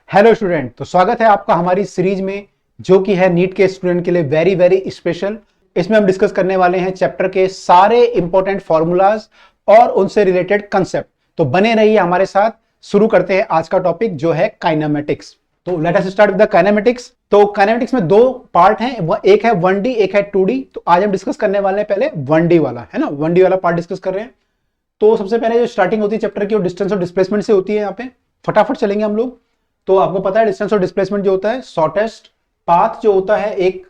Hello student, तो स्वागत है आपका हमारी सीरीज में जो कि है नीट के स्टूडेंट के लिए वेरी वेरी स्पेशल। इसमें हम डिस्कस करने वाले हैं चैप्टर के सारे इंपॉर्टेंट फॉर्मूलाज और उनसे रिलेटेड कंसेप्ट। तो बने रहिए हमारे साथ। शुरू करते हैं आज का टॉपिक जो है काइनेमेटिक्स। तो let us start with the kinematics. तो काइनेमेटिक्स में दो पार्ट हैं, एक है 1D एक है 2D। तो आज हम डिस्कस करने वाले हैं पहले 1D वाला, है ना। 1D वाला पार्ट डिस्कस कर रहे हैं। तो सबसे पहले जो स्टार्टिंग होती है चैप्टर की वो डिस्टेंस और डिस्प्लेसमेंट से होती है। यहाँ पे फटाफट चलेंगे हम लोग। तो आपको पता है डिस्टेंस और डिस्प्लेसमेंट जो होता है, शॉर्टेस्ट पाथ जो होता है एक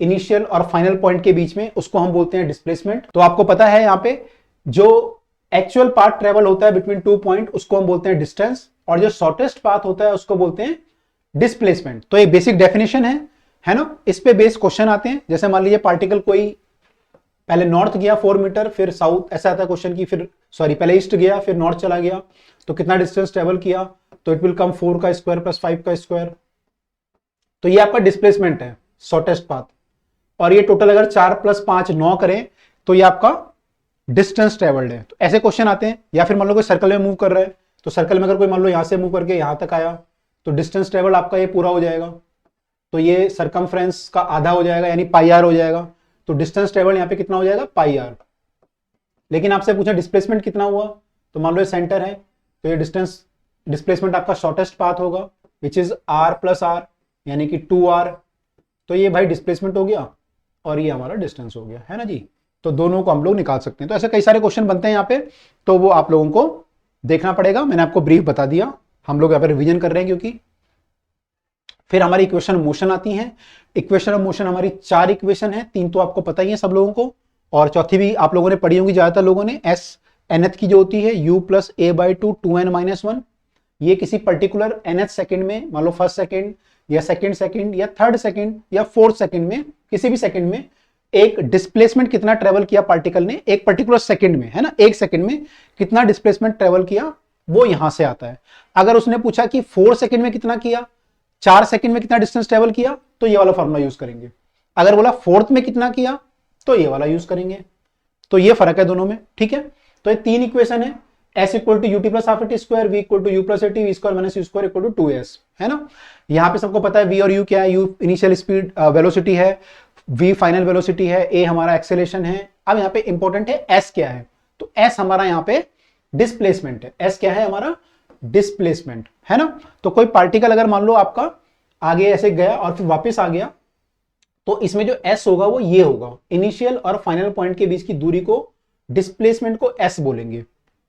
इनिशियल और फाइनल पॉइंट के बीच में, उसको हम बोलते हैं डिस्प्लेसमेंट। तो आपको पता है यहाँ पे जो एक्चुअल पाथ ट्रेवल होता है बिटवीन टू पॉइंट उसको हम बोलते हैं डिस्टेंस, और जो शॉर्टेस्ट पाथ होता है उसको बोलते हैं डिस्प्लेसमेंट। तो ये बेसिक डेफिनेशन है ना। इस पे बेस क्वेश्चन आते हैं। जैसे मान लीजिए पार्टिकल कोई पहले नॉर्थ गया 4 मीटर, फिर साउथ, ऐसा आता है क्वेश्चन की, फिर सॉरी पहले ईस्ट गया फिर नॉर्थ चला गया, तो कितना डिस्टेंस ट्रेवल किया, तो इट विल कम 4 का स्क्वायर प्लस 5 का स्क्वायर। तो ये आपका डिस्प्लेसमेंट है, शॉर्टेस्ट पाथ। और ये टोटल अगर 4 प्लस 5 9 करें तो ये आपका डिस्टेंस ट्रेवल्ड है। तो ऐसे क्वेश्चन आते हैं। या फिर मान लो कोई सर्कल में मूव कर रहा है, तो सर्कल में अगर कोई मान लो यहां से मूव करके यहां तक आया तो डिस्टेंस ट्रेवल आपका ये पूरा हो जाएगा। तो ये सरकमफ्रेंस का आधा हो जाएगा, यानी पाई आर हो जाएगा। तो डिस्टेंस ट्रेवल यहाँ पे कितना हो जाएगा, पाई आर। लेकिन आपसे पूछा डिस्प्लेसमेंट कितना हुआ, तो मान लो ये सेंटर है, तो ये डिस्प्लेसमेंट आपका शॉर्टेस्ट पाथ होगा which is r plus r, यानी कि 2r। तो ये भाई डिस्प्लेसमेंट हो गया और ये हमारा डिस्टेंस हो गया, है ना जी। तो दोनों को हम लोग निकाल सकते हैं। तो ऐसे कई सारे क्वेश्चन बनते हैं यहाँ पे, तो वो आप लोगों को देखना पड़ेगा। मैंने आपको ब्रीफ बता दिया, हम लोग यहाँ पे रिवीजन कर रहे हैं क्योंकि फिर हमारी इक्वेशन मोशन आती है। इक्वेशन ऑफ मोशन हमारी 4 इक्वेशन है, 3 तो आपको पता ही है सब लोगों को, और चौथी भी आप लोगों ने पढ़ी होंगी ज्यादातर लोगों ने। एस nth की जो होती है u plus a by 2n-1। ये किसी पर्टिकुलर nth सेकंड में, मान लो फर्स्ट सेकंड या सेकंड सेकंड या थर्ड सेकंड या फोर्थ सेकंड में, किसी भी सेकंड में एक डिस्प्लेसमेंट कितना ट्रेवल किया पार्टिकल ने एक पर्टिकुलर सेकंड में, है ना। एक सेकंड में कितना डिस्प्लेसमेंट ट्रेवल किया वो यहां से आता है। अगर उसने पूछा कि 4 सेकंड में कितना किया, 4 सेकंड में कितना डिस्टेंस ट्रेवल किया, तो ये वाला फॉर्मूला यूज करेंगे। अगर बोला फोर्थ में कितना किया तो ये वाला यूज करेंगे। तो ये फर्क है दोनों में, ठीक है। तो ये 3 इक्वेशन है। s equal to u t plus half t square, v equal to u plus a t, v square minus u square equal to 2s, है ना। यहाँ पे सबको पता है v और u क्या है। u इनिशियल स्पीड वेलोसिटी है, v फाइनल वेलोसिटी है, a हमारा एक्सेलेरेशन है। अब यहाँ पे इंपॉर्टेंट है s क्या है, तो s हमारा यहाँ पे डिस्प्लेसमेंट है। s क्या है हमारा, डिस्प्लेसमेंट, है ना। तो कोई पार्टिकल अगर मान लो आपका आगे ऐसे गया और फिर वापस आ गया, तो इसमें जो s होगा वो ये होगा, इनिशियल और फाइनल पॉइंट के बीच की दूरी को, डिस्प्लेसमेंट को s बोलेंगे,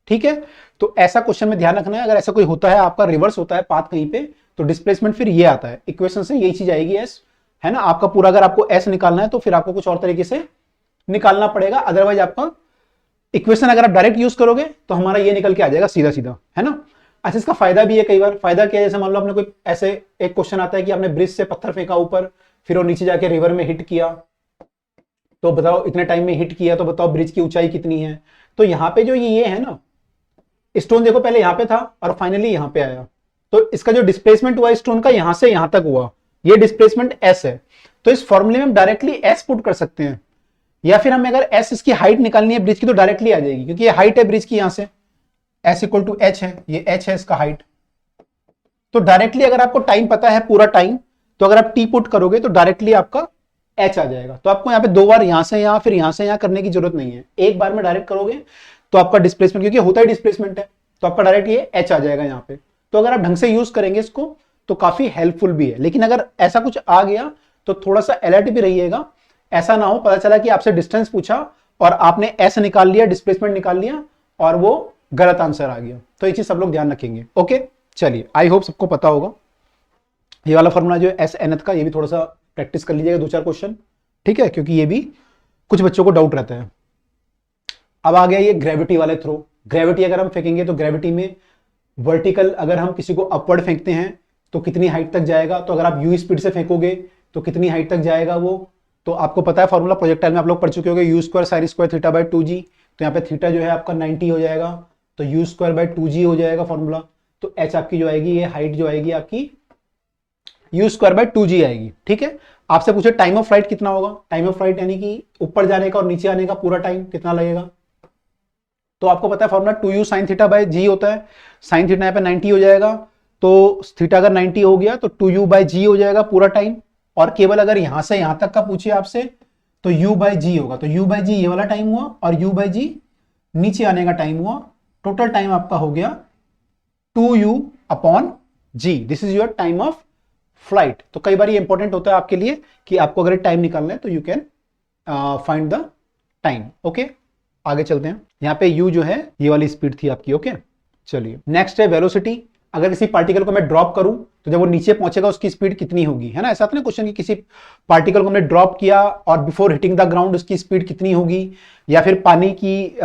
ठीक है। तो ऐसा क्वेश्चन में ध्यान रखना है। अगर ऐसा कोई होता है आपका रिवर्स होता है पाथ कहीं पे, तो डिस्प्लेसमेंट फिर ये आता है इक्वेशन से, यही चीज आएगी s, है ना। आपका पूरा अगर आपको s निकालना है तो फिर आपको कुछ और तरीके से निकालना पड़ेगा। अदरवाइज आपका इक्वेशन अगर आप डायरेक्ट यूज करोगे तो हमारा ये निकल के आ जाएगा सीधा सीधा, है ना। अच्छा, इसका फायदा भी है कई बार। फायदा क्या है, जैसे मान लो आपने कोई ऐसे एक क्वेश्चन आता है कि आपने ब्रिज से पत्थर फेंका ऊपर, फिर वो नीचे जाके रिवर में हिट किया, तो बताओ इतने टाइम में हिट किया, तो बताओ ब्रिज की ऊंचाई कितनी है। तो यहाँ पे जो ये है ना, स्टोन देखो पहले यहाँ पे था और फाइनली यहाँ पे आया, तो इसका जो डिस्प्लेसमेंट हुआ स्टोन का यहां से यहां तक हुआ, ये डिस्प्लेसमेंट s है। तो इस फॉर्मूले में हम डायरेक्टली s पुट कर सकते हैं, या फिर हमें अगर s इसकी हाइट निकालनी है ब्रिज की तो डायरेक्टली आ जाएगी, क्योंकि ये हाइट है ब्रिज की, यहां से s इक्वल टू h है, ये h है इसका हाइट। तो डायरेक्टली अगर आपको टाइम पता है पूरा टाइम, तो अगर आप t पुट करोगे तो डायरेक्टली आपका h आ जाएगा। तो आपको यहाँ पे 2 बार यहां से यहां फिर यहां से यहां करने की जरूरत नहीं है, एक बार में डायरेक्ट करोगे तो आपका डिस्प्लेसमेंट, क्योंकि होता ही डिस्प्लेसमेंट है, तो आपका डायरेक्ट ये h आ जाएगा यहाँ पे। तो अगर आप ढंग से यूज करेंगे इसको तो काफी हेल्पफुल भी है। लेकिन अगर ऐसा कुछ आ गया तो थोड़ा सा अलर्ट भी रहिएगा, ऐसा ना हो पता चला कि आपसे डिस्टेंस पूछा और आपने s निकाल लिया, डिस्प्लेसमेंट निकाल लिया और वो गलत आंसर आ गया। तो ये चीज सब लोग ध्यान रखेंगे। ओके, चलिए, आई होप सबको पता होगा ये वाला फॉर्मूला जो है एस nth का, ये भी थोड़ा सा प्रैक्टिस कर लीजिएगा 2-4 क्वेश्चन, ठीक है, क्योंकि ये भी कुछ बच्चों को डाउट रहता है। अब आ गया ये ग्रेविटी वाले थ्रो। ग्रेविटी अगर हम फेंकेंगे तो ग्रेविटी में वर्टिकल, अगर हम किसी को अपवर्ड फेंकते हैं तो कितनी हाइट तक जाएगा, तो अगर आप यू स्पीड से फेंकोगे तो कितनी हाइट तक जाएगा वो, तो आपको पता है फॉर्मूला, प्रोजेक्टाइल में आप लोग पढ़ चुके होंगे, you square sine square theta by 2g। तो यहाँ पे थीटा जो है आपका 90 हो जाएगा, तो यू स्क्वायर बाई 2g हो जाएगा फॉर्मूला। तो h आपकी जो आएगी, ये हाइट जो आएगी आपकी यू स्क्वायर बाई 2g आएगी, ठीक है। आपसे पूछे टाइम ऑफ फ्लाइट कितना होगा, टाइम ऑफ फ्लाइट यानी कि ऊपर जाने का और नीचे आने का पूरा टाइम कितना लगेगा, तो आपको पता है formula 2u sine theta by g होता है। साइन थीटा यहाँ पे 90 हो जाएगा, तो थीटा अगर 90 हो गया तो 2u/g हो जाएगा पूरा टाइम। और केवल अगर यहां से यहां तक का पूछिए आपसे तो u/g होगा। तो u/g ये वाला टाइम हुआ और u/g नीचे आने का टाइम हुआ। टोटल टाइम आपका हो गया 2u/g। This is your time of flight. तो कई बार ये इंपॉर्टेंट होता है आपके लिए कि आपको अगर टाइम निकालना है तो you can find the time. Okay, आगे चलते हैं। यहां पे u जो है ये वाली स्पीड थी आपकी। ओके, चलिए नेक्स्ट है वेलोसिटी। अगर किसी पार्टिकल को मैं ड्रॉप करूं तो जब वो नीचे पहुंचेगा उसकी स्पीड कितनी होगी, है ना। ऐसा था ना क्वेश्चन कि किसी पार्टिकल को हमने ड्रॉप किया और बिफोर हिटिंग द ग्राउंड उसकी स्पीड कितनी होगी, या फिर पानी की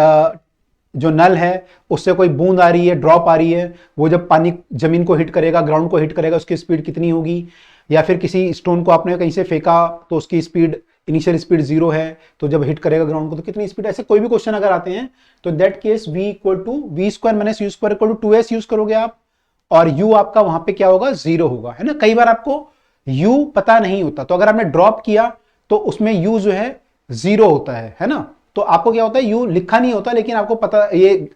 जो नल है उससे कोई बूंद आ रही है, ड्रॉप आ रही है, वो जब पानी जमीन को हिट करेगा, ग्राउंड को हिट करेगा, उसकी स्पीड कितनी होगी। या फिर किसी स्टोन को आपने कहीं से फेंका तो उसकी स्पीड, इनिशियल स्पीड 0 है, तो जब हिट करेगा ग्राउंड को तो कितनी स्पीड। ऐसे कोई भी क्वेश्चन अगर आते हैं तो that case v equal to v² - u² equal to 2s use करोगे आप, और u आपका वहां पे क्या होगा, 0 होगा, है ना। कई बार आपको u पता नहीं होता, तो अगर आपने ड्रॉप किया तो उसमें u जो है 0 होता है ना। तो आपको क्या होता है, u लिखा नहीं होता लेकिन आपको पता ये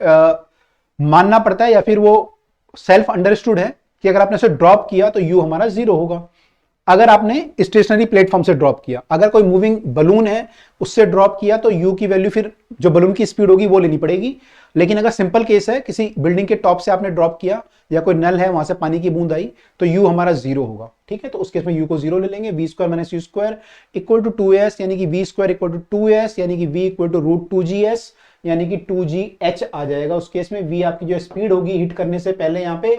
मानना पड़ता है, या फिर वो सेल्फ अंडरस्टूड है कि अगर आपने उसे ड्रॉप किया तो u हमारा 0 होगा। अगर आपने स्टेशनरी प्लेटफॉर्म से ड्रॉप किया, अगर कोई मूविंग बलून है उससे ड्रॉप किया तो u की वैल्यू फिर जो बलून की स्पीड होगी वो लेनी पड़ेगी। लेकिन अगर सिंपल केस है, किसी बिल्डिंग के टॉप से आपने ड्रॉप किया या कोई नल है वहां से पानी की बूंद आई तो u हमारा 0 होगा। ठीक है, तो उस केस में u को 0 ले लेंगे। v² - u² equal to 2s, यानी कि v² इक्वल टू 2s, यानी कि v इक्वल टू √2gs, यानी कि 2gh आ जाएगा। उस केस में v आपकी जो स्पीड होगी हिट करने से पहले यहां पे,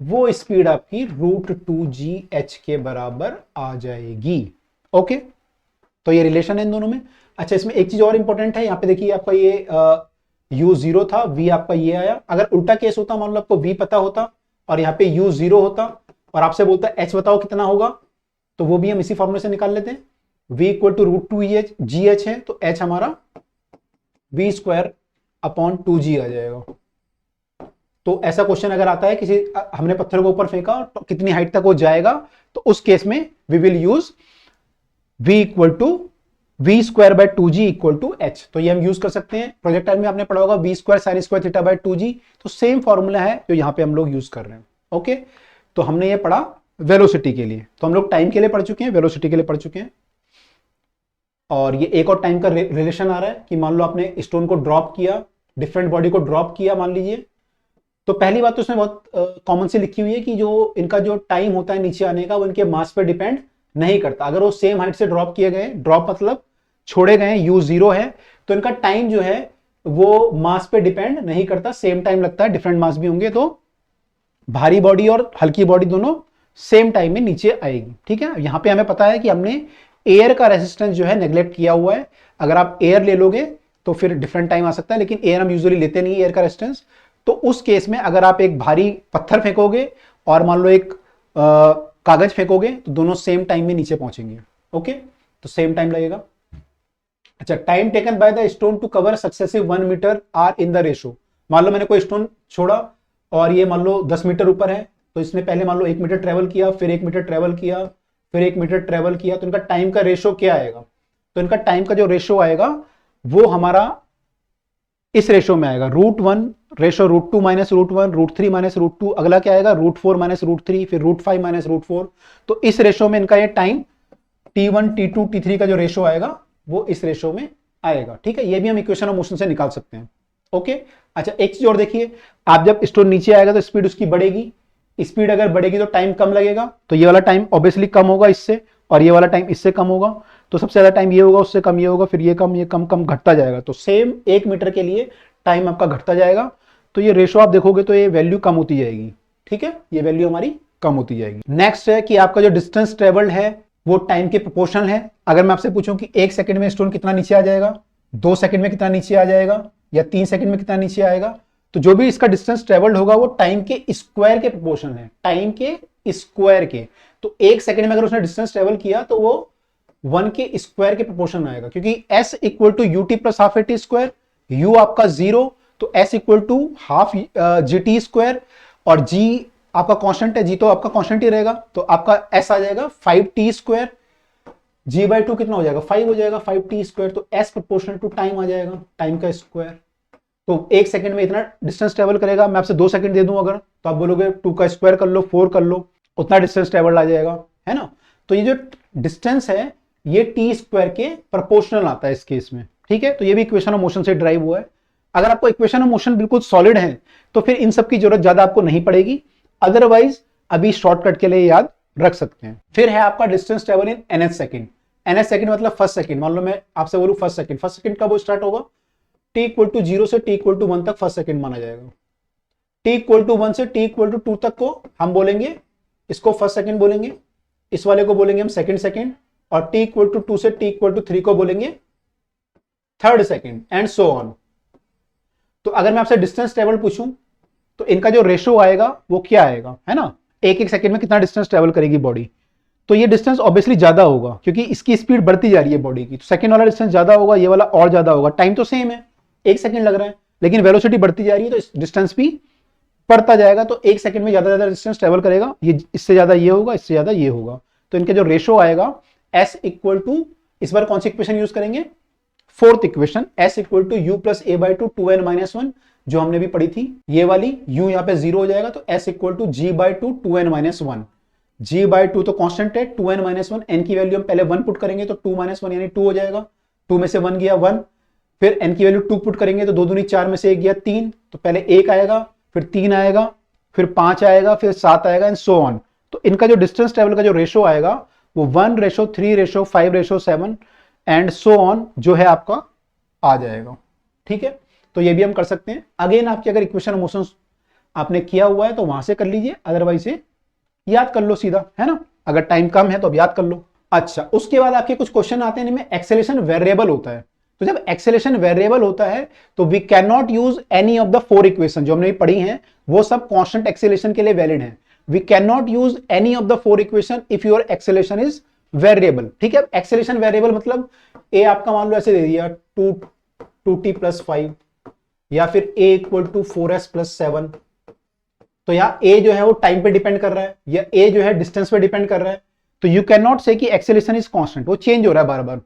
वो स्पीड आपकी √2gh के बराबर आ जाएगी। ओके, तो ये रिलेशन है इन दोनों में। अच्छा, इसमें एक चीज और इंपॉर्टेंट है, यहाँ पे देखिए आपका ये u 0 था, v आपका ये आया। अगर उल्टा केस होता, मान लो आपको v पता होता और यहाँ पे u 0 होता और आपसे बोलता h बताओ कितना होगा, तो वो भी हम इसी फॉर्मूले से निकाल लेते हैं। v इक्वल टू √2gh है तो h हमारा v²/2g आ जाएगा। तो ऐसा क्वेश्चन अगर आता है, किसी हमने पत्थर को ऊपर फेंका तो कितनी हाइट तक वो जाएगा, तो उस केस में we will use v equal to v²/2g equal to h। तो ये हम यूज कर सकते हैं। प्रोजेक्टाइल में आपने पढ़ा होगा v² sin² θ/2g, तो सेम फॉर्मूला है जो यहां पे हम लोग यूज कर रहे हैं। ओके, तो हमने ये पढ़ा वेलोसिटी के लिए। तो हम लोग टाइम के लिए पढ़ चुके हैं, वेलोसिटी के लिए पढ़ चुके हैं। और ये एक और टाइम का रिलेशन आ रहा है कि मान लो आपने स्टोन को ड्रॉप किया, डिफरेंट बॉडी को ड्रॉप किया मान लीजिए, तो पहली बात तो इसमें बहुत कॉमन सी लिखी हुई है कि जो इनका जो टाइम होता है नीचे आने का वो इनके मास पे डिपेंड नहीं करता। अगर वो सेम हाइट से ड्रॉप किए गए, ड्रॉप मतलब छोड़े गए, u 0 है, तो इनका टाइम जो है वो मास पे डिपेंड नहीं करता, सेम टाइम लगता है। डिफरेंट मास भी होंगे तो भारी बॉडी और हल्की बॉडी दोनों सेम टाइम में नीचे आएगी। ठीक है, यहां पे हमें पता है कि हमने एयर का रेजिस्टेंस जो है नेग्लेक्ट किया हुआ है। अगर आप एयर ले लोगे तो फिर डिफरेंट टाइम आ सकता है, लेकिन एयर हम यूजुअली लेते नहीं एयर का रेजिस्टेंस। तो उस केस में अगर आप एक भारी पत्थर फेंकोगे और मान लो एक कागज फेंकोगे तो दोनों सेम टाइम में नीचे पहुंचेंगे। ओके, तो सेम टाइम लगेगा। अच्छा, time taken by the stone to cover successive 1 metre are in the ratio. मान लो मैंने कोई स्टोन छोड़ा और ये मान लो 10 मीटर ऊपर है, तो इसने पहले मान लो 1 मीटर ट्रेवल किया, फिर 1 मीटर ट्रेवल किया, फिर 1 मीटर ट्रेवल किया, तो इनका टाइम का रेशो क्या आएगा। तो इनका टाइम का जो रेशो आएगा वो हमारा इस रेशो में आएगा, √1 रेशो √2 - √1, √3 - √2, अगला क्या आएगा, √4 - √3, फिर √5 - √4। तो इस रेशो में इनका ये टाइम T1 T2 T3 का जो रेशो आएगा वो इस रेशो में आएगा। ठीक है, ये भी हम इक्वेशन ऑफ मोशन से निकाल सकते हैं। ओके, अच्छा एक चीज और देखिए, आप जब स्टोन नीचे आएगा तो स्पीड उसकी बढ़ेगी, स्पीड अगर बढ़ेगी तो टाइम कम लगेगा, तो ये वाला टाइम ऑब्वियसली कम होगा इससे, और ये वाला टाइम इससे कम होगा, तो सबसे ज्यादा टाइम ये होगा, उससे कम ये होगा, फिर ये कम कम घटता जाएगा। तो सेम 1 मीटर के लिए टाइम आपका घटता जाएगा। तो ये रेशो आप देखोगे तो ये वैल्यू कम होती जाएगी। ठीक है, ये वैल्यू हमारी कम होती जाएगी। नेक्स्ट है कि आपका जो डिस्टेंस ट्रेवल्ड है वो टाइम के प्रोपोर्शनल है। अगर मैं आपसे पूछूं कि 1 सेकंड में स्टोन कितना नीचे आ जाएगा, 2 सेकंड में कितना नीचे आ जाएगा, या 3 सेकंड में कितना नीचे आएगा, तो जो भी इसका डिस्टेंस ट्रेवल्ड होगा वो टाइम के स्क्वायर के प्रोपोर्शन है, टाइम के स्क्वायर के। तो 1 सेकंड में अगर उसने डिस्टेंस ट्रेवल किया तो वो 1 के स्क्वायर के प्रोपोर्शन आएगा, क्योंकि s equal to ut plus half at square, u आपका 0, तो s equal to half gt square, और g आपका कांस्टेंट है, g तो आपका कांस्टेंट ही रहेगा, तो आपका s आ जाएगा 5t स्क्वायर, g/2 कितना हो जाएगा, 5 हो जाएगा, 5t स्क्वायर। तो s प्रोपोर्शनल टू टाइम आ जाएगा, टाइम का स्क्वायर। तो 1 सेकंड में इतना डिस्टेंस ट्रेवल करेगा। मैं आपसे 2 सेकंड दे दूं अगर, तो आप बोलोगे 2 का स्क्वायर कर लो, 4 कर लो, उतना डिस्टेंस ट्रेवल आ जाएगा, है ना। तो ये जो डिस्टेंस है ये टी स्क्वायर के प्रोपोर्शनल आता है इस केस में, ठीक है। तो ये भी इक्वेशन ऑफ मोशन से ड्राइव हुआ है। अगर आपको इक्वेशन ऑफ मोशन बिल्कुल सॉलिड है तो फिर इन सब की जरूरत ज्यादा आपको नहीं पड़ेगी, अदरवाइज अभी शॉर्टकट के लिए याद रख सकते हैं। फिर है आपका distance travel in nth second. nth second मतलब फर्स्ट सेकंड। मान लो मैं आपसे बोलूं फर्स्ट सेकंड कब स्टार्ट होगा, t इक्वल टू 0 से t इक्वल टू 1 तक फर्स्ट सेकंड माना जाएगा। t इक्वल टू 1 से t इक्वल टू 2 तक को हम बोलेंगे, इसको फर्स्ट सेकंड बोलेंगे, इस वाले को बोलेंगे हम सेकंड, और t इक्वल टू 2 से t इक्वल टू 3 को बोलेंगे third second, and so on. तो अगर मैं आपसे डिस्टेंस ट्रेवल पूछूं तो इनका जो रेशो आएगा वो क्या आएगा, है ना, एक एक सेकंड में कितना डिस्टेंस ट्रेवल करेगी बॉडी। तो ये डिस्टेंस ऑब्वियसली ज्यादा होगा क्योंकि इसकी स्पीड बढ़ती जा रही है बॉडी की, तो सेकंड वाला डिस्टेंस ज्यादा होगा, ये वाला और ज्यादा होगा। टाइम तो सेम है, 1 सेकंड लग रहा है, लेकिन वेलोसिटी बढ़ती जा रही है तो डिस्टेंस भी बढ़ता जाएगा। तो 1 सेकंड में ज्यादा डिस्टेंस ट्रेवल करेगा, ये इससे ज्यादा ये होगा, इससे ज्यादा ये होगा। तो इनका जो रेशो आएगा s इक्वल टू, इस बार कौन सी इक्वेशन यूज करेंगे, fourth equation, s equal to u plus a by two 2n minus 1, जो हमने भी पढ़ी थी ये वाली। u यहाँ पे 0 हो जाएगा तो s equal to g by two 2n minus 1। g by two तो कांस्टेंट है, 2n माइनस 1, n की वैल्यू हम पहले 1 पुट करेंगे तो 2 माइनस 1 यानी 2 हो जाएगा, 2 में से 1 गया 1, फिर n की वैल्यू 2 पुट करेंगे तो 2 दूनी 4 में से 1 गया 3, तो पहले 1 आएगा, फिर 3 आएगा, फिर 5 आएगा, फिर 7 आएगा, एंड सो ऑन। तो इनका जो डिस्टेंस ट्रेवल का जो रेशो आएगा वो 1:3:5:7 एंड सो ऑन जो है आपका आ जाएगा, ठीक है। तो ये भी हम कर सकते हैं। अगेन आपकी अगर इक्वेशन ऑफ मोशन आपने किया हुआ है तो वहां से कर लीजिए, अदरवाइज से याद कर लो सीधा, है ना। अगर टाइम कम है तो अब याद कर लो। अच्छा, उसके बाद आपके कुछ क्वेश्चन आते हैं जिनमें एक्सेलेरेशन वेरिएबल होता है। तो जब एक्सेलेरेशन वेरिएबल होता है तो we can not use any of the 4 equation जो हमने पढ़ी हैं, वो सब कांस्टेंट एक्सेलेरेशन के लिए वैलिड है। We can not use any of the 4 equation if your acceleration is variable, ठीक है। एक्सेलेरेशन वेरिएबल मतलब ए आपका मान लो ऐसे दे दिया 2t प्लस 5, या फिर a equal to 4s plus 7। तो यहाँ a जो है वो टाइम पे डिपेंड कर रहा है, या a जो है डिस्टेंस पे डिपेंड कर रहा है। तो यू कैन नॉट से कि एक्सेलेरेशन इज कांस्टेंट, वो चेंज हो रहा है बार बार,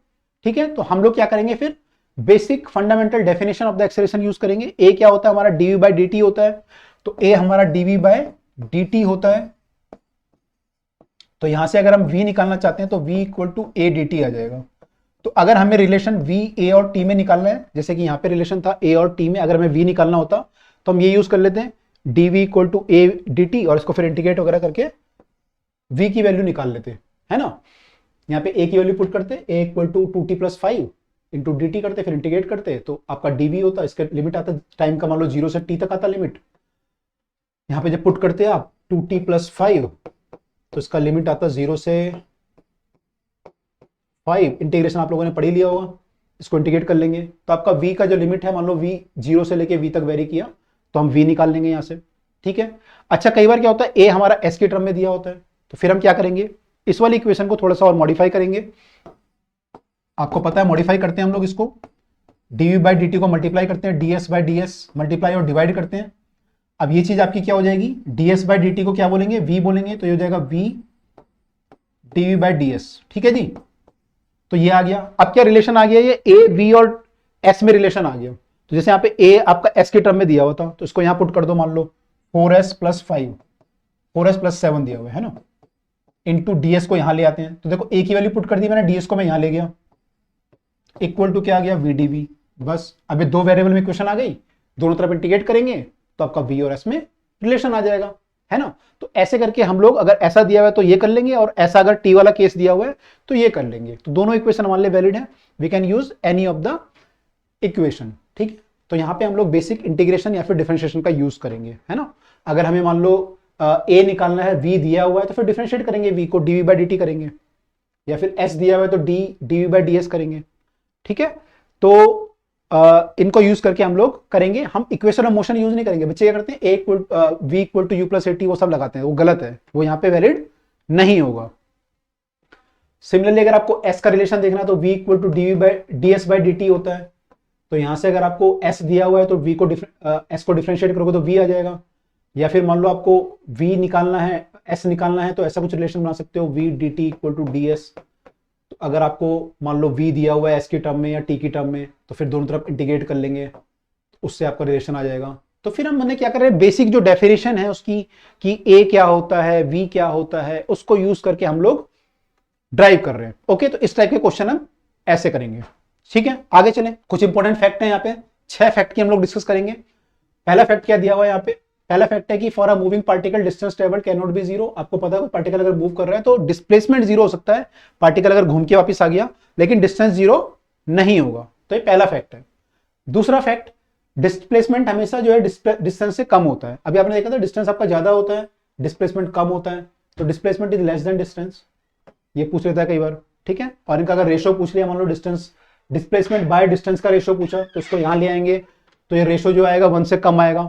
ठीक है। तो हम लोग क्या करेंगे, फिर basic fundamental definition of the acceleration use करेंगे। a क्या होता है हमारा, dv बाई dt होता है। तो a हमारा dv बाई dt होता है। तो यहां से अगर हम v निकालना चाहते हैं तो v equal to a dt आ जाएगा। तो अगर हमें रिलेशन v a और t में निकालना है, जैसे कि यहाँ पे रिलेशन था a और t में, अगर हमें v निकालना होता तो हम ये यूज कर लेते हैं dv equal to a dt, और इसको फिर इंटीग्रेट वगैरह करके v की वैल्यू निकाल लेते, है ना। यहाँ पे a की वैल्यू पुट करते, a equal to 2t plus 5 into dt करते, फिर इंटीग्रेट करते, तो आपका dv होता, इसका लिमिट आता टाइम का मान लो 0 से t तक आता लिमिट। यहाँ पे जब पुट करते हैं आप 2t प्लस 5 तो इसका लिमिट आता 0 से 5, इंटीग्रेशन आप लोगों ने पढ़ ही लिया होगा, इसको इंटीग्रेट कर लेंगे तो आपका v का जो लिमिट है, मान लो v 0 से लेके v तक वेरी किया तो हम v निकाल लेंगे यहाँ से, ठीक है। अच्छा, कई बार क्या होता है a हमारा s के टर्म में दिया होता है, तो फिर हम क्या करेंगे, इस वाली इक्वेशन को थोड़ा सा और मॉडिफाई करेंगे। आपको पता है मॉडिफाई करते हैं हम लोग इसको, dv बाई dt को मल्टीप्लाई करते हैं, ds बाई ds मल्टीप्लाई और डिवाइड करते हैं। अब ये चीज आपकी क्या हो जाएगी, ds बाई dt को क्या बोलेंगे, v बोलेंगे, तो ये हो जाएगा v dv बाई ds, ठीक है जी। तो ये आ गया। अब क्या रिलेशन आ गया, ये a v और s में रिलेशन आ गया। तो जैसे यहाँ पे a आपका s के टर्म में दिया हुआ था, तो इसको यहाँ पुट कर दो, मान लो 4s प्लस 5, 4s प्लस 7 दिया हुआ है ना, इंटू ds को यहाँ ले आते हैं। तो देखो a की वैल्यू पुट कर दी मैंने, ds को मैं यहाँ ले गया, इक्वल टू क्या आ गया, v dv। बस अभी 2 वेरिएबल में इक्वेशन आ गई, दोनों तरफ इंटीग्रेट करेंगे तो आपका v और s में रिलेशन आ जाएगा, है ना। तो ऐसे करके हम लोग, अगर ऐसा दिया हुआ है तो ये कर लेंगे, और ऐसा अगर t वाला केस दिया हुआ है तो ये कर लेंगे। तो दोनों इक्वेशन हमारे लिए वैलिड है, we can use any of the equation, ठीक है। तो यहाँ पे हम लोग बेसिक इंटीग्रेशन या फिर डिफरेंशिएशन का यूज करेंगे, है ना। अगर हमें मान लो a निकालना है, v दिया हुआ है तो फिर डिफरेंशिएट करेंगे, v को dv बाई dt करेंगे, या फिर s दिया हुआ है तो dv बाई ds करेंगे, ठीक है। तो इनको यूज करके हम लोग करेंगे, हम इक्वेशन ऑफ मोशन यूज नहीं करेंगे। बच्चे क्या करते हैं, v equal to u plus at वो सब लगाते हैं, वो गलत है, वो यहाँ पे वैलिड नहीं होगा। सिमिलरली अगर आपको s का रिलेशन देखना तो v equal to ds by dt होता है। तो यहां से अगर आपको s दिया हुआ है तो v को s को डिफरेंशिएट करोगे तो v आ जाएगा, या फिर मान लो आपको v निकालना है, s निकालना है, तो ऐसा कुछ रिलेशन बना सकते हो, v dt equal to ds। तो अगर आपको मान लो v दिया हुआ है s की टर्म में या t की टर्म में, तो फिर दोनों तरफ इंटीग्रेट कर लेंगे, उससे आपका रिलेशन आ जाएगा। तो फिर हम मैंने क्या कर रहे हैं, बेसिक जो डेफिनेशन है उसकी कि ए क्या होता है, वी क्या होता है, उसको यूज करके हम लोग ड्राइव कर रहे हैं। ओके, तो इस टाइप के क्वेश्चन हम ऐसे करेंगे। ठीक है, आगे चलें। कुछ इंपॉर्टेंट फैक्ट है यहाँ पे, 6 फैक्ट की हम लोग डिस्कस करेंगे। पहला फैक्ट क्या दिया हुआ है यहाँ पे, पहला फैक्ट है कि for a moving particle distance travel can not be zero. आपको पता है पार्टिकल अगर मूव कर रहा है तो डिस्प्लेसमेंट जीरो हो सकता है, पार्टिकल अगर घूम के वापस आ गया, लेकिन डिस्टेंस जीरो नहीं होगा। तो ये पहला फैक्ट है। दूसरा फैक्ट, डिस्प्लेसमेंट हमेशा जो है डिस्टेंस से कम होता है। अभी आपने देखा था डिस्टेंस आपका ज्यादा होता है, डिस्प्लेसमेंट कम होता है, तो displacement is less than distance, ये पूछ लेता है कई बार। ठीक है, और इनका अगर रेशो पूछ लिया, मान लो डिस्टेंस डिस्प्लेसमेंट बाय डिस्टेंस का रेशो पूछा, तो इसको यहां ले आएंगे, तो ये रेशो जो आएगा 1 से कम आएगा।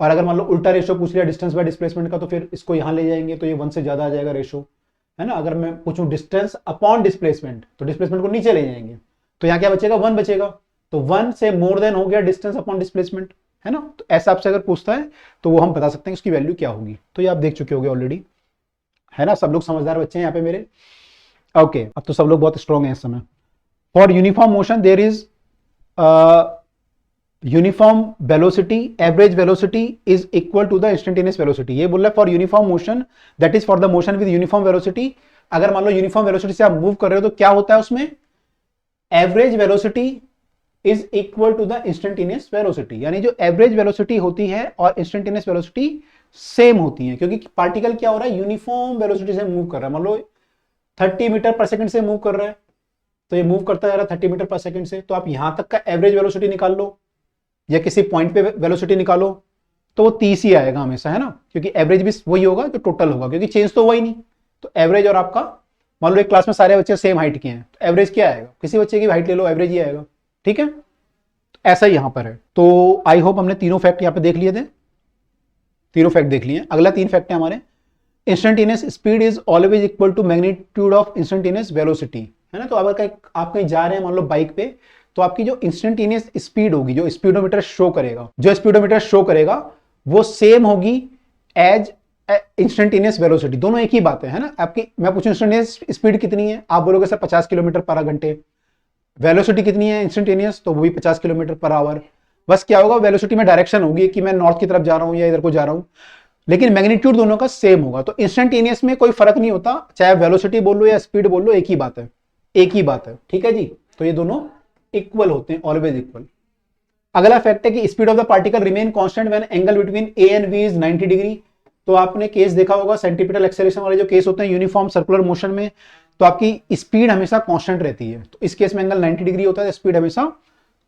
और अगर मान लो उल्टा रेशो पूछ लिया डिस्टेंस बाय डिस्प्लेसमेंट का, तो फिर इसको यहां ले जाएंगे, तो ये 1 से ज्यादा आ जाएगा रेशो, है ना। अगर मैं पूछूं डिस्टेंस अपॉन डिस्प्लेसमेंट, तो डिस्प्लेसमेंट को नीचे ले जाएंगे, तो यहाँ क्या बचेगा, 1 बचेगा। तो 1 से मोर देन हो गया डिस्टेंस अपॉन डिस्प्लेसमेंट, है ना। तो ऐसा आपसे अगर पूछता है तो वो हम बता सकते हैं उसकी वैल्यू क्या होगी। तो ये आप देख चुके होंगे ऑलरेडी, है ना। सब लोग समझदार बच्चे हैं यहाँ पे मेरे। ओके, अब तो सब लोग बहुत स्ट्रॉन्ग हैं इस समय। For uniform motion there is uniform velocity, average velocity is equal to the instantaneous velocity. ये बोल रहा है for uniform motion, that is for the motion with uniform velocity. अगर मान लो यूनिफॉर्म वेलोसिटी से आप मूव कर रहे हो तो क्या होता है उसमें, average velocity is equal to the instantaneous velocity. यानी जो एवरेज वेलोसिटी होती है और इंस्टेंटेनियस वेलोसिटी सेम होती है, क्योंकि पार्टिकल क्या हो रहा है, यूनिफॉर्म वेलोसिटी से मूव कर रहा है। मान लो 30 मीटर पर सेकंड से मूव कर रहा है, तो ये मूव करता जा रहा है 30 मीटर पर सेकंड से, तो आप यहां तक का एवरेज वेलोसिटी निकाल लो या किसी पॉइंट पे वेलोसिटी निकालो, तो वो 30 ही आएगा हमेशा, है ना। क्योंकि एवरेज भी वही होगा जो टोटल होगा, क्योंकि चेंज तो वही नहीं। तो एवरेज और आपका, मान लो एक क्लास में सारे बच्चे सेम हाइट के हैं, तो एवरेज क्या आएगा, किसी बच्चे की हाइट ले लो, एवरेज ही आएगा। ठीक है, तो ऐसा ही यहां पर है। तो आई होप हमने तीनों फैक्ट यहां पे देख लिए थे, तीनों फैक्ट देख लिए। अगला 3 फैक्ट है हमारे, instantaneous speed is always equal to magnitude of instantaneous velocity, है ना। तो अगर आप कहीं जा रहे हैं मान लो बाइक पे, तो आपकी जो इंस्टेंटेनियस स्पीड होगी, जो स्पीडोमीटर शो करेगा, वो सेम होगी एज इंस्टेंटेनियस वेलोसिटी। दोनों एक ही बात है ना। आपकी मैं पूछूं इंस्टेंटेनियस स्पीड कितनी है, आप बोलोगे सर 50 किलोमीटर पर घंटे। वेलोसिटी कितनी है इंस्टेंटेनियस, तो वो भी 50 किलोमीटर पर आवर। बस क्या होगा, वेलोसिटी में डायरेक्शन होगी कि मैं नॉर्थ की तरफ जा रहा हूं या इधर को जा रहा हूं, लेकिन मैग्नीट्यूड दोनों का सेम होगा। तो इंस्टेंटेनियस में कोई फर्क नहीं होता, चाहे वेलोसिटी बोल लो या स्पीड बोल लो, एक ही बात है, एक ही बात है। ठीक है जी, तो ये दोनों इक्वल होते हैं, ऑलवेज इक्वल। अगला फैक्ट है कि speed of the particle remain constant when angle between A and B is 90 degree. तो आपने केस देखा होगा सेंटीपिटल एक्सेलरेशन वाले जो केस होते हैं यूनिफॉर्म सर्कुलर मोशन में, तो आपकी स्पीड हमेशा कांस्टेंट रहती है। तो इस केस में एंगल 90 डिग्री होता है, स्पीड हमेशा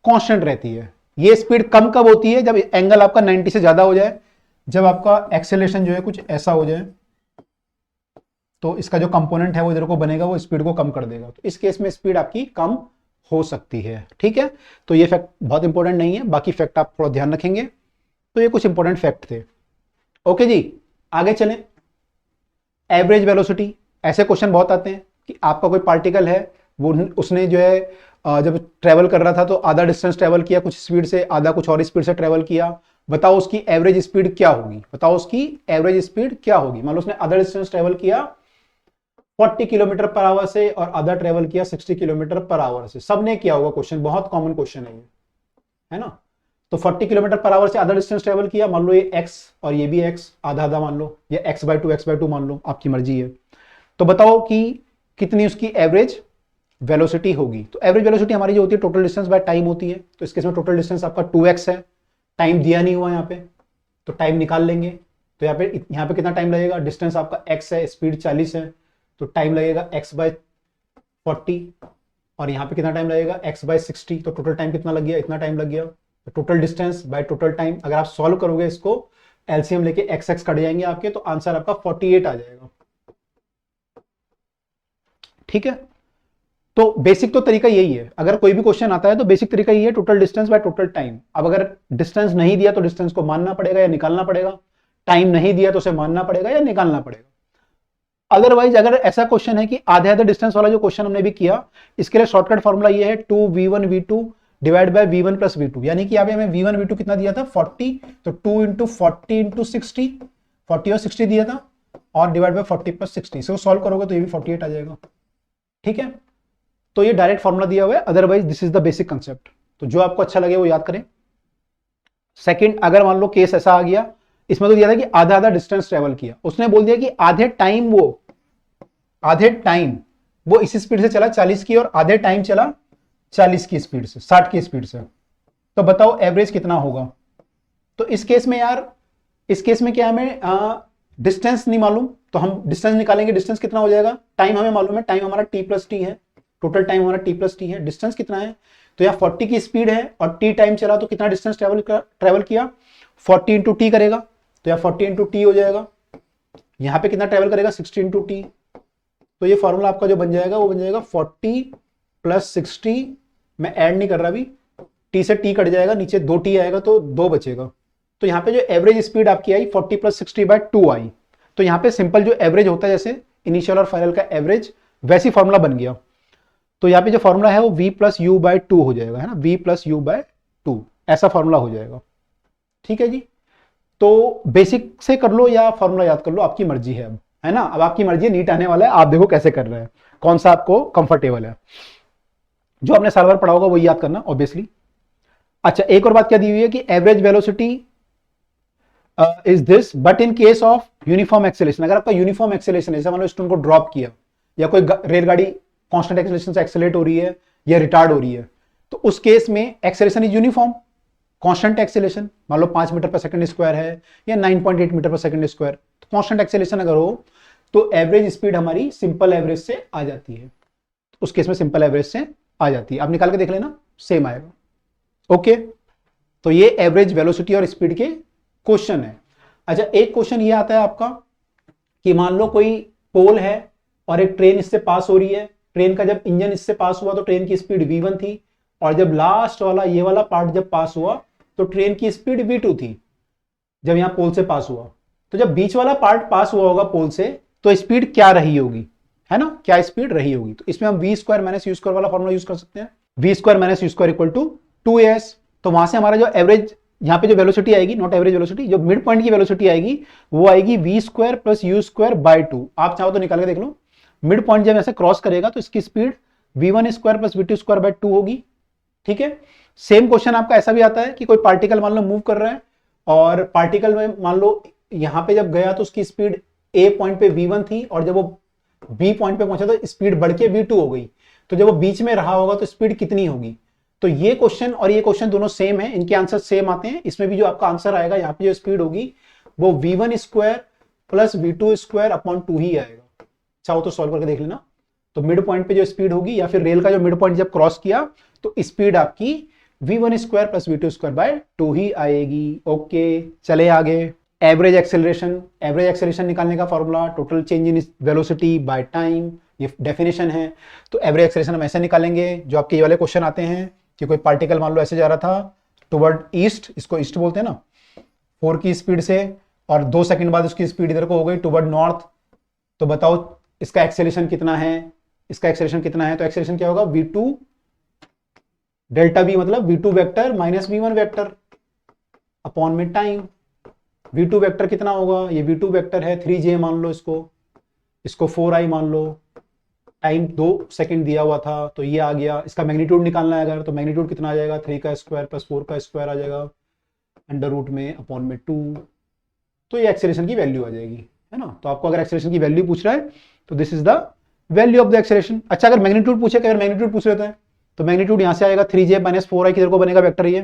कांस्टेंट रहती है। ये स्पीड कम कब होती है, जब एंगल आपका 90 से ज्यादा हो जाए, जब आपका एक्सेलरेशन जो है कुछ ऐसा हो जाए, तो इसका जो कंपोनेंट है वो इधर को बनेगा, वो स्पीड को कम कर देगा। तो इस केस में स्पीड आपकी कम हो सकती है। ठीक है, तो ये फैक्ट बहुत इंपॉर्टेंट नहीं है, बाकी फैक्ट आप थोड़ा ध्यान रखेंगे। तो ये कुछ इंपॉर्टेंट फैक्ट थे। ओके जी, आगे चलें। एवरेज वेलोसिटी, ऐसे क्वेश्चन बहुत आते हैं कि आपका कोई पार्टिकल है, वो उसने जो है जब ट्रेवल कर रहा था तो आधा डिस्टेंस ट्रेवल किया कुछ स्पीड से, आधा कुछ और स्पीड से ट्रेवल किया, बताओ उसकी एवरेज स्पीड क्या होगी, बताओ उसकी एवरेज स्पीड क्या होगी। मान लो उसने आधा डिस्टेंस ट्रेवल किया 40 किलोमीटर पर आवर से और आधा ट्रेवल किया 60 किलोमीटर पर आवर से, सबने किया होगा क्वेश्चन, बहुत कॉमन क्वेश्चन है ये, है ना। तो 40 किलोमीटर पर आवर से आधा डिस्टेंस ट्रेवल किया, मान लो ये x और ये भी x, आधा आधा मान लो, या x/2 मान लो, आपकी मर्जी है। तो बताओ कि कितनी उसकी एवरेज वेलोसिटी होगी। तो एवरेज वेलोसिटी हमारी जो होती है टोटल डिस्टेंस बाय टाइम होती है। तो इसके इसमें टोटल डिस्टेंस आपका 2x है, टाइम दिया नहीं हुआ यहाँ पे, तो टाइम निकाल लेंगे। तो यहाँ पे कितना टाइम लगेगा, डिस्टेंस आपका x है, स्पीड 40 है, तो टाइम लगेगा x/40, और यहाँ पे कितना टाइम लगेगा x/60, तो टोटल टाइम कितना लग गया, इतना टाइम लग गया। तो total distance by total time, अगर आप सॉल्व करोगे इसको, एलसीएम लेके x कट जाएंगे आपके, तो आंसर आपका 48 आ जाएगा। ठीक है, तो बेसिक तो तरीका यही है, अगर कोई भी क्वेश्चन आता है तो बेसिक तरीका यही है, total distance by total time. अब अगर डिस्टेंस नहीं दिया तो डिस्टेंस को मानना पड़ेगा या निकालना पड़ेगा, टाइम नहीं दिया तो उसे मानना पड़ेगा या निकालना पड़ेगा। अदरवाइज अगर ऐसा क्वेश्चन है कि आधे आधे डिस्टेंस वाला जो क्वेश्चन हमने भी किया, इसके लिए शॉर्टकट फॉर्मूला ये है 2v1v2 divide by v1 plus v2। यानी कि यहाँ पे हमें v1 v2 कितना दिया था 40, तो 2 इंटू 40 इंटू 60, 40 और 60 दिया था, और डिवाइड बाय 40 प्लस 60, इसको सॉल्व करोगे तो ये भी 48 आ जाएगा। ठीक है, तो ये डायरेक्ट फॉर्मूला दिया हुआ है, otherwise this is the basic concept. तो जो आपको अच्छा लगे वो याद करें। सेकंड, अगर मान लो केस ऐसा आ गया, इसमें तो दिया था कि आधा आधा डिस्टेंस ट्रेवल किया, उसने बोल दिया कि आधे टाइम वो इसी स्पीड से चला 40 की, और आधे टाइम चला 40 की स्पीड से, 60 की स्पीड से, तो बताओ एवरेज कितना होगा। तो इस केस में यार, इस केस में क्या हमें डिस्टेंस नहीं मालूम, तो हम डिस्टेंस निकालेंगे। डिस्टेंस कितना हो जाएगा, टाइम हमें मालूम है, टाइम हमारा t प्लस टी है, टोटल टाइम हमारा t प्लस टी है, डिस्टेंस कितना है, तो यहाँ 40 की स्पीड है और t टाइम चला, तो कितना डिस्टेंस ट्रेवल किया, 40 इंटू टी करेगा, तो यहाँ 40 इंटू टी हो जाएगा। यहाँ पे कितना ट्रेवल करेगा, 60 इंटू टी। तो ये फॉर्मूला आपका जो बन जाएगा वो बन जाएगा 40 प्लस 60, मैं ऐड नहीं कर रहा अभी, टी से टी कट जाएगा, नीचे 2t आएगा तो 2 बचेगा। तो यहाँ पे जो एवरेज स्पीड आपकी आई 40 प्लस 60 बाय 2 आई। तो यहाँ पे सिंपल जो एवरेज होता है, जैसे इनिशियल और फाइनल का एवरेज, वैसी फॉर्मूला बन गया। तो यहाँ पे जो फॉर्मूला है वो v प्लस यू बाय 2 हो जाएगा, है ना, v प्लस यू बाय 2, ऐसा फॉर्मूला हो जाएगा। ठीक है जी, तो बेसिक से कर लो या फॉर्मूला याद कर लो, आपकी मर्जी है अब, है ना, अब आपकी मर्जी है, नीट आने वाला है, आप देखो कैसे कर रहे हैं, कौन सा आपको कंफर्टेबल है। जो आपने साल भर पढ़ा होगा वही याद करना ऑब्वियसली। अच्छा, एक और बात क्या दी हुई है कि average velocity is this but in case of uniform acceleration. अगर आपका यूनिफॉर्म एक्सेलेरेशन, जैसे मान लो स्टोन को ड्रॉप किया, या कोई रेलगाड़ी कांस्टेंट एक्सेलेरेशन से एक्सेलेरेट हो रही है या रिटार्ड हो रही है, तो उस केस में acceleration is uniform, constant acceleration, मान लो 5 मीटर पर सेकंड स्क्वायर है या 9.8 मीटर पर सेकंड स्क्वायर, तो कांस्टेंट एक्सेलेरेशन अगर हो तो एवरेज स्पीड हमारी सिंपल एवरेज से आ जाती है, उस केस में सिंपल एवरेज से आ जाती है। आप निकाल के देख लेना, सेम आएगा। ओके, तो ये एवरेज वेलोसिटी और स्पीड के क्वेश्चन है। अच्छा, एक क्वेश्चन ये आता है आपका कि मान लो कोई पोल है और एक ट्रेन इससे पास हो रही है, ट्रेन का जब इंजन इससे पास हुआ तो ट्रेन की स्पीड v1 थी, और जब लास्ट वाला ये वाला पार्ट जब पास हुआ तो ट्रेन की स्पीड v2 थी, जब यहां पोल से पास हुआ। तो जब बीच वाला पार्ट पास हुआ होगा पोल से, तो स्पीड क्या रही होगी, है ना, क्या स्पीड रही होगी। तो इसमें हम v square minus u square वाला फॉर्मूला यूज कर सकते हैं, v square minus u square equal to 2as। तो वहां से हमारा जो एवरेज, यहाँ पे जो वेलोसिटी आएगी, नॉट एवरेज वेलोसिटी, जो मिड पॉइंट की वेलोसिटी आएगी वो आएगी v square plus you square by 2। आप चाहो तो निकाल के देख लो, मिड पॉइंट जब ऐसे क्रॉस करेगा तो इसकी speed v1 square plus v2 square by 2 होगी। ठीक है, सेम क्वेश्चन आपका ऐसा भी आता है कि कोई पार्टिकल मान लो मूव कर रहा है, और पार्टिकल में मान लो यहां पे जब गया तो उसकी स्पीड a पॉइंट पे v1 थी, और जब वो b पॉइंट पे पहुंचा तो स्पीड बढ़ के v2 हो गई, तो जब वो बीच में रहा होगा तो स्पीड कितनी होगी। तो ये क्वेश्चन और ये क्वेश्चन दोनों सेम है, इनके आंसर सेम आते हैं। इसमें भी जो आपका आंसर आएगा, यहाँ पे जो स्पीड होगी वो v1 square plus v2 square upon 2 ही आएगा। चाहो तो सॉल्व करके देख लेना। तो मिड पॉइंट पे जो स्पीड होगी, या फिर रेल का जो मिड पॉइंट जब क्रॉस किया, तो स्पीड आपकी v1 square plus v2 square by 2 ही आएगी। ओके, चले आगे। एवरेज एक्सेलरेशन निकालने का formula total change in velocity by time, ये डेफिनेशन है। तो एवरेज एक्सेलरेशन हम ऐसे निकालेंगे, जो आपके ये वाले क्वेश्चन आते हैं कि कोई पार्टिकल मान लो ऐसे जा रहा था टुवर्ड ईस्ट, इसको ईस्ट बोलते हैं ना, 4 की स्पीड से, और 2 सेकंड बाद उसकी स्पीड इधर को हो गई टुवर्ड नॉर्थ। तो बताओ इसका एक्सेलरेशन कितना है, इसका एक्सेलरेशन कितना है। तो एक्सेलरेशन क्या होगा, v2 डेल्टा v, मतलब v2 vector minus v1 vector upon में टाइम। v2 वेक्टर कितना होगा, ये v2 वेक्टर है 3j मान लो, इसको 4i मान लो, टाइम 2 सेकंड दिया हुआ था, तो ये आ गया। इसका मैग्नीट्यूड निकालना है अगर, तो मैग्नीट्यूड कितना आ जाएगा, 3 का स्क्वायर प्लस 4 का स्क्वायर आ जाएगा अंडर रूट में अपॉन में 2। तो ये एक्सेलरेशन की वैल्यू आ जाएगी, है ना। तो आपको अगर एक्सेलरेशन की वैल्यू पूछ रहा है तो this is the value of the acceleration. अच्छा, अगर मैग्नीट्यूड पूछे, अगर मैग्नीट्यूड पूछ लेते हैं तो मैग्नीट्यूड यहां से आएगा 3j माइनस 4i, किधर को बनेगा वेक्टर, ये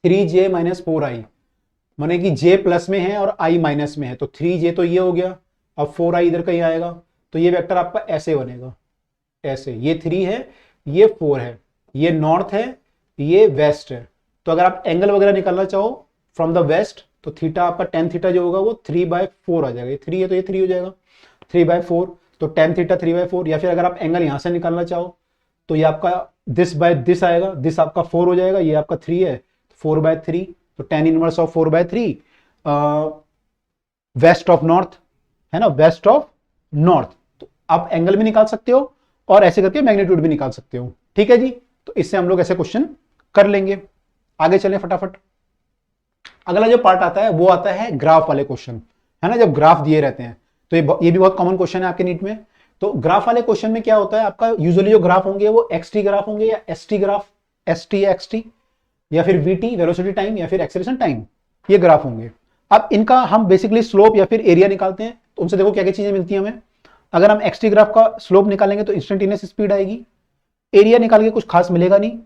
3j माइनस 4i, माने कि j प्लस में है और i माइनस में है, तो 3j तो ये हो गया, अब 4i इधर कहीं आएगा, तो ये वेक्टर आपका ऐसे बनेगा, ऐसे, ये 3 है, ये 4 है, ये नॉर्थ है, ये वेस्ट है। तो अगर आप एंगल वगैरह निकालना चाहो फ्रॉम द वेस्ट, तो थीटा आपका tan थीटा जो होगा वो 3/4 आ जाएगा। ये 3 है तो ये 3 हो जाएगा, 3/4, तो tan थीटा 3/4। या फिर अगर आप एंगल यहां से निकालना चाहो तो ये आपका दिस बाय दिस आएगा, दिस आपका 4 हो जाएगा, ये आपका 3 है, 4/3, तो tan inverse of 4/3 west of north, है ना, वेस्ट ऑफ नॉर्थ। तो आप एंगल भी निकाल सकते हो और ऐसे करके मैग्नीट्यूड भी निकाल सकते हो। ठीक है जी, तो इससे हम लोग ऐसे क्वेश्चन कर लेंगे। आगे चलें फटाफट। अगला जो पार्ट आता है वो आता है ग्राफ वाले क्वेश्चन, है ना, जब ग्राफ दिए रहते हैं। तो ये भी बहुत कॉमन क्वेश्चन है आपके नीट में। तो ग्राफ वाले क्वेश्चन में क्या होता है, आपका यूजुअली जो ग्राफ होंगे वो एक्सटी ग्राफ होंगे या एसटी ग्राफ, एसटी या एक्सटी। या फिर वीटी वेलोसिटी टाइम या फिर एक्सेलरेशन टाइम, ये ग्राफ होंगे। अब इनका हम बेसिकली स्लोप या फिर एरिया निकालते हैं, तो उनसे देखो क्या क्या चीजें मिलती हैं हमें। अगर हम एक्सटी ग्राफ का स्लोप निकालेंगे तो इंस्टेंटेनियस स्पीड आएगी, एरिया निकाल के कुछ खास मिलेगा नहीं।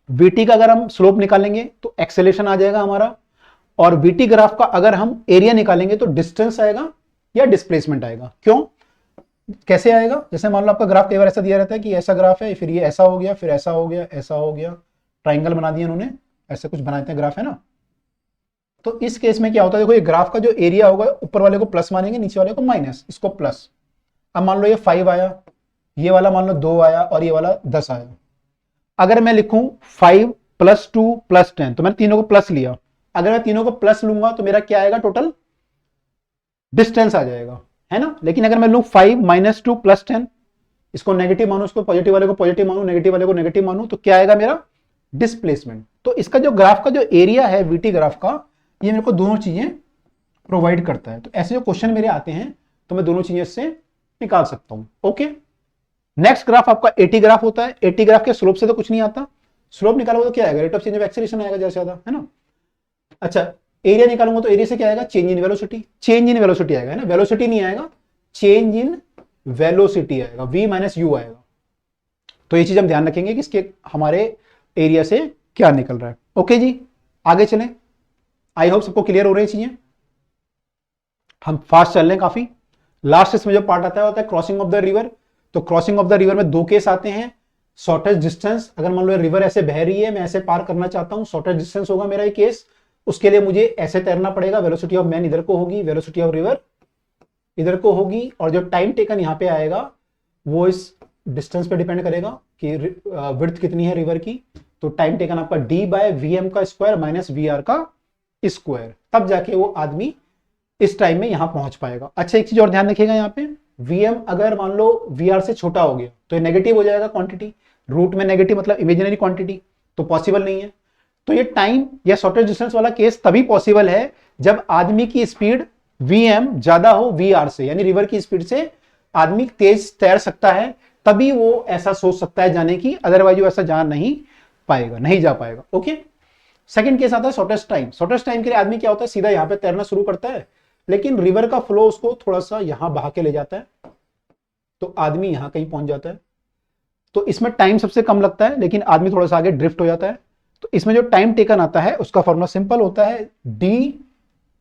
वीटी का अगर हम स्लोप निकालेंगे तो एक्सेलेरेशन आ जाएगा हमारा, और वीटी ग्राफ का अगर हम एरिया निकालेंगे तो डिस्टेंस आएगा या डिस्प्लेसमेंट आएगा। क्यों, कैसे आएगा, जैसे मान लो आपका ग्राफ कई बार ऐसा दिया रहता है कि ऐसा ग्राफ है, फिर ये ऐसा हो गया, फिर ऐसा हो गया, ऐसा हो गया, ट्राइंगल बना दिया उन्होंने, ऐसे कुछ बनाते हैं ग्राफ, है ना। तो इस केस में क्या होता है, देखो ये ग्राफ का जो एरिया होगा ऊपर वाले को प्लस मानेंगे, नीचे वाले को माइनस, इसको प्लस। अब मान लो ये 5 आया, ये वाला मान लो 2 आया और ये वाला 10 आया। अगर मैं लिखूं 5 + 2 + 10, तो मैंने तीनों को प्लस लिया। अगर मैं तीनों को प्लस लूंगा तो मेरा क्या आएगा, टोटल डिस्टेंस आ जाएगा, है ना। लेकिन अगर मैं लूं 5 - 2 + 10, इसको नेगेटिव मानू, इसको पॉजिटिव वाले को पॉजिटिव मानू, नेगेटिव वाले को नेगेटिव मानू, तो क्या आएगा मेरा, डिस्प्लेसमेंट। तो इसका जो ग्राफ का जो एरिया है वीटी ग्राफ का, ये मेरे को दोनों चीजें प्रोवाइड करता है। तो ऐसे जो क्वेश्चन मेरे आते हैं तो मैं दोनों चीजें इससे निकाल सकता हूं। ओके, नेक्स्ट ग्राफ आपका एटी ग्राफ होता है। एटी ग्राफ के स्लोप से तो कुछ नहीं आता, स्लोप निकालोगे तो क्या आएगा, rate of change of acceleration आएगा ज्यादा से ज्यादा, है ना। अच्छा, एरिया निकालूंगा तो एरिया से क्या आएगा, change in velocity, change in velocity आएगा, है ना, वेलोसिटी नहीं आएगा, चेंज इन वेलोसिटी आएगा, v - u आएगा। तो ये चीज हम ध्यान रखेंगे कि इसके हमारे एरिया से क्या निकल रहा है। ओके जी, आगे चलें। आई होप सबको क्लियर हो रही चीजें, हम फास्ट चल रहे हैं काफी। लास्ट इसमें जो पार्ट आता है होता है क्रॉसिंग ऑफ द रिवर। तो क्रॉसिंग ऑफ द रिवर में 2 केस आते हैं। शॉर्टेस्ट डिस्टेंस, अगर मान लो रिवर ऐसे बह रही है, मैं ऐसे पार करना चाहता हूं, शॉर्टेस्ट डिस्टेंस होगा मेरा ये केस। उसके लिए मुझे ऐसे तैरना पड़ेगा, वेलोसिटी ऑफ मैन इधर को होगी, वेलोसिटी ऑफ रिवर इधर को होगी, और जो टाइम टेकन यहां पे आएगा वो इस डिस्टेंस पे डिपेंड करेगा कि विड्थ कितनी है रिवर की। तो टाइम टेकन आपका d/vm का स्क्वायर - vr का स्क्वायर, तब जाके वो आदमी इस टाइम में यहां पहुंच पाएगा। अच्छा, एक चीज और ध्यान रखिएगा, यहाँ पे vm अगर मान लो vr से छोटा हो गया तो ये नेगेटिव हो जाएगा क्वांटिटी, रूट में नेगेटिव मतलब इमेजिनरी क्वांटिटी, तो पॉसिबल नहीं है। तो ये टाइम या शॉर्टेस्ट डिस्टेंस वाला केस तभी पॉसिबल है जब आदमी की स्पीड vm ज्यादा हो vr से, यानी रिवर की स्पीड से आदमी तेज तैर सकता है, तभी वो ऐसा सोच सकता है जाने की, अदरवाइज वो ऐसा जा नहीं पाएगा, नहीं जा पाएगा। ओके, सेकंड केस आता है शॉर्टेस्ट टाइम। शॉर्टेस्ट टाइम के लिए आदमी क्या होता है, सीधा यहां पे तैरना शुरू करता है, लेकिन रिवर का फ्लो उसको थोड़ा सा यहां बहा के ले जाता है, तो आदमी यहां कहीं पहुंच जाता है। तो इसमें टाइम सबसे कम लगता है, लेकिन आदमी थोड़ा सा आगे ड्रिफ्ट हो जाता है। तो इसमें जो टाइम टेकन आता है उसका फॉर्मूला सिंपल होता है, डी,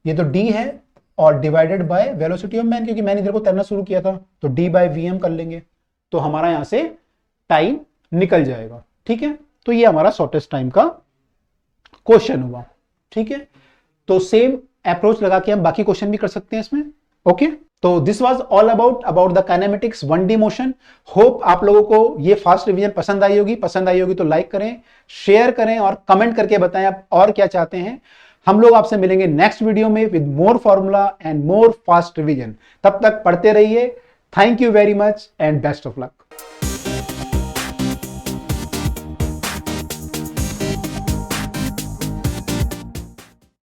ये तो डी है, और divided by velocity of man, क्योंकि मैंने इधर को तैरना शुरू किया था, तो d/vm कर लेंगे, तो हमारा यहां से टाइम निकल जाएगा। ठीक है, तो ये हमारा शॉर्टेस्ट टाइम का क्वेश्चन हुआ। ठीक है, तो सेम अप्रोच लगा के हम बाकी क्वेश्चन भी कर सकते हैं इसमें। ओके, तो this was all about the kinematics 1D motion. Hope आप लोगों को ये फास्ट रिवीजन पसंद आई होगी। पसंद आई होगी तो लाइक करें, शेयर करें और कमेंट करके बताएं आप और क्या चाहते हैं। हम लोग आपसे मिलेंगे नेक्स्ट वीडियो में with more formula and more fast revision. तब तक पढ़ते रहिए। Thank you very much and best of luck.